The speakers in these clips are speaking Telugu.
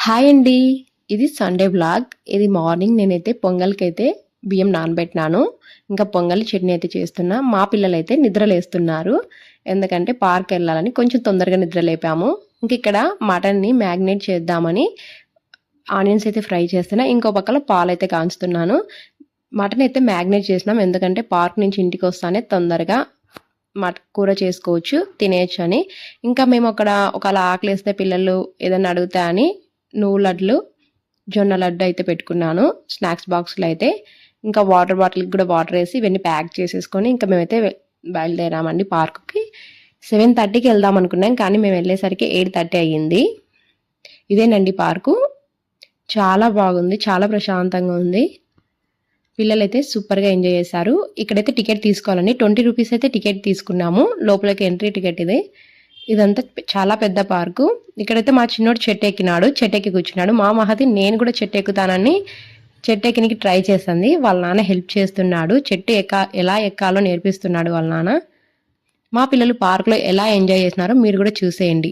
హాయ్ అండి. ఇది సండే వ్లాగ్. ఇది మార్నింగ్ నేనైతే పొంగల్‌కైతే బియ్యం నానబెట్టినాను. ఇంకా పొంగల్ చట్నీ అయితే చేస్తున్నా. మా పిల్లలైతే నిద్రలేస్తున్నారు. ఎందుకంటే పార్క్‌కెళ్ళాలని కొంచెం తొందరగా నిద్రలేపాము. ఇంకిక్కడ మటన్‌ని మ్యాగ్నేట్ చేద్దామని ఆనియన్స్ అయితే ఫ్రై చేస్తున్నా. ఇంకో పక్కల పాలైతే కాంచుతున్నాను. మటన్ అయితే మ్యాగ్నేట్ చేసినాం. ఎందుకంటే పార్క్ నుంచి ఇంటికొస్తానే తొందరగా కూర చేసుకోవచ్చు, తినేయొచ్చు అని. ఇంకా మేము అక్కడ ఒకవేళ ఆకలేస్తే పిల్లలు ఏదైనా అడుగుతా అని నువ్వు లడ్లు, జొన్న లడ్డు అయితే పెట్టుకున్నాను స్నాక్స్ బాక్స్‌లో అయితే. ఇంకా వాటర్ బాటిల్‌కి కూడా వాటర్ వేసి ఇవన్నీ ప్యాక్ చేసేసుకొని ఇంకా మేమైతే బయలుదేరామండి పార్క్‌కి. 7:30కి వెళ్దాం అనుకున్నాం. కానీ మేము వెళ్ళేసరికి 8:30 అయ్యింది. ఇదేనండి పార్కు. చాలా బాగుంది. చాలా ప్రశాంతంగా ఉంది. పిల్లలైతే సూపర్‌గా ఎంజాయ్ చేశారు. ఇక్కడైతే టికెట్ తీసుకోవాలండి. 20 రూపీస్ అయితే టికెట్ తీసుకున్నాము. లోపలికి ఎంట్రీ టికెట్ ఇది. ఇదంతా చాలా పెద్ద పార్కు. ఇక్కడైతే మా చిన్నోడు చెట్టు ఎక్కినాడు. చెట్టు ఎక్కి కూర్చున్నాడు. మా మహతి నేను కూడా చెట్టు ఎక్కుతానని చెట్టు ఎక్కనికి ట్రై చేసింది. వాళ్ళ నాన్న హెల్ప్ చేస్తున్నాడు. చెట్టు ఎలా ఎక్కాలో నేర్పిస్తున్నాడు వాళ్ళ నాన్న. మా పిల్లలు పార్కులో ఎలా ఎంజాయ్ చేస్తున్నారో మీరు కూడా చూసేయండి.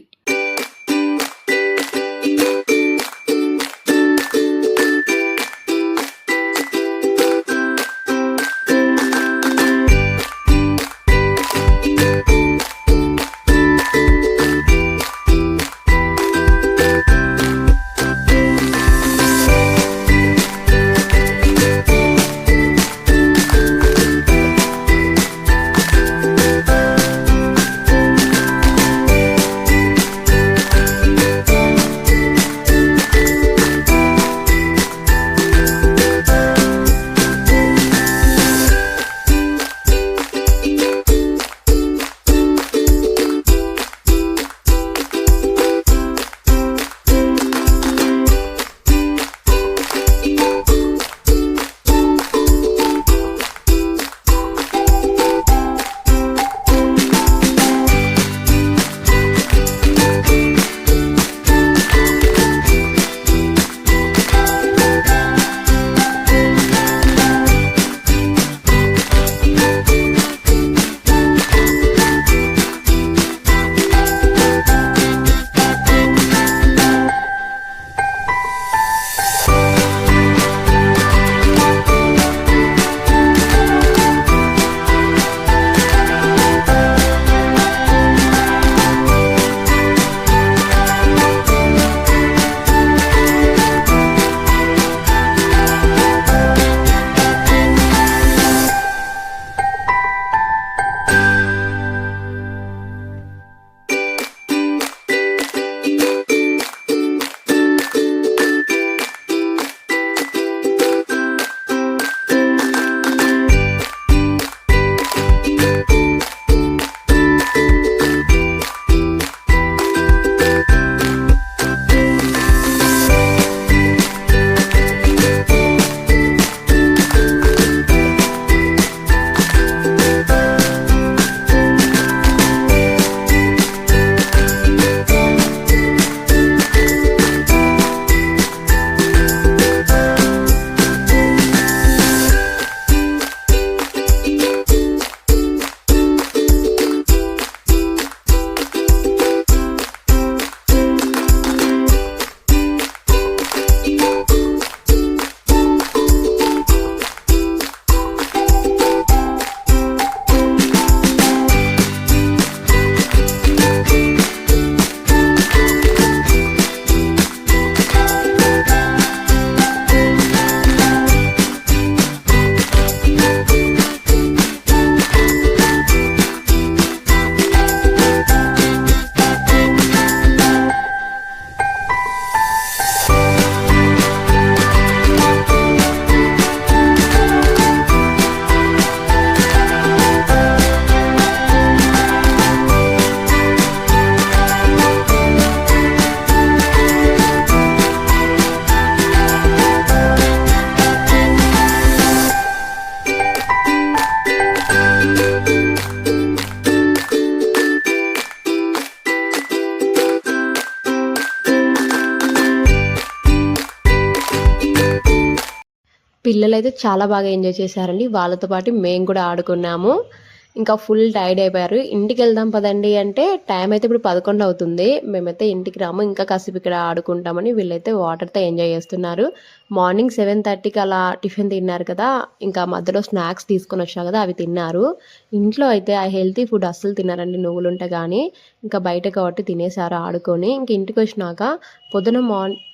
పిల్లలైతే చాలా బాగా ఎంజాయ్ చేశారండి. వాళ్ళతో పాటు మేము కూడా ఆడుకున్నాము. ఇంకా ఫుల్ టైర్డ్ అయిపోయారు. ఇంటికి వెళ్దాం పదండి అంటే టైం అయితే ఇప్పుడు 11 అవుతుంది. మేమైతే ఇంటికి రాము, ఇంకా కాసేపు ఇక్కడ ఆడుకుంటామని వీళ్ళైతే వాటర్తో ఎంజాయ్ చేస్తున్నారు. మార్నింగ్ 7:30కి అలా టిఫిన్ తిన్నారు కదా, ఇంకా మధ్యలో స్నాక్స్ తీసుకొని వచ్చా కదా అవి తిన్నారు. ఇంట్లో అయితే ఆ హెల్తీ ఫుడ్ అస్సలు తిన్నారండి, నువ్వులుంటే కానీ. ఇంకా బయట కాబట్టి తినేసారు ఆడుకొని. ఇంక ఇంటికి వచ్చినాక పొద్దున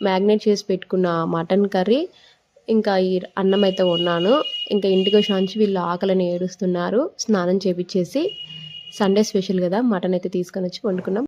మ్యాగ్నేట్ చేసి పెట్టుకున్న మటన్ కర్రీ ఇంకా ఈ అన్నం అయితే ఉన్నాను. ఇంకా ఇంటికి వచ్చిన నుంచి వీళ్ళు ఆకలిని ఏడుస్తున్నారు. స్నానం చేపిచ్చేసి సండే స్పెషల్ కదా మటన్ అయితే తీసుకొని వచ్చి వండుకున్నాం.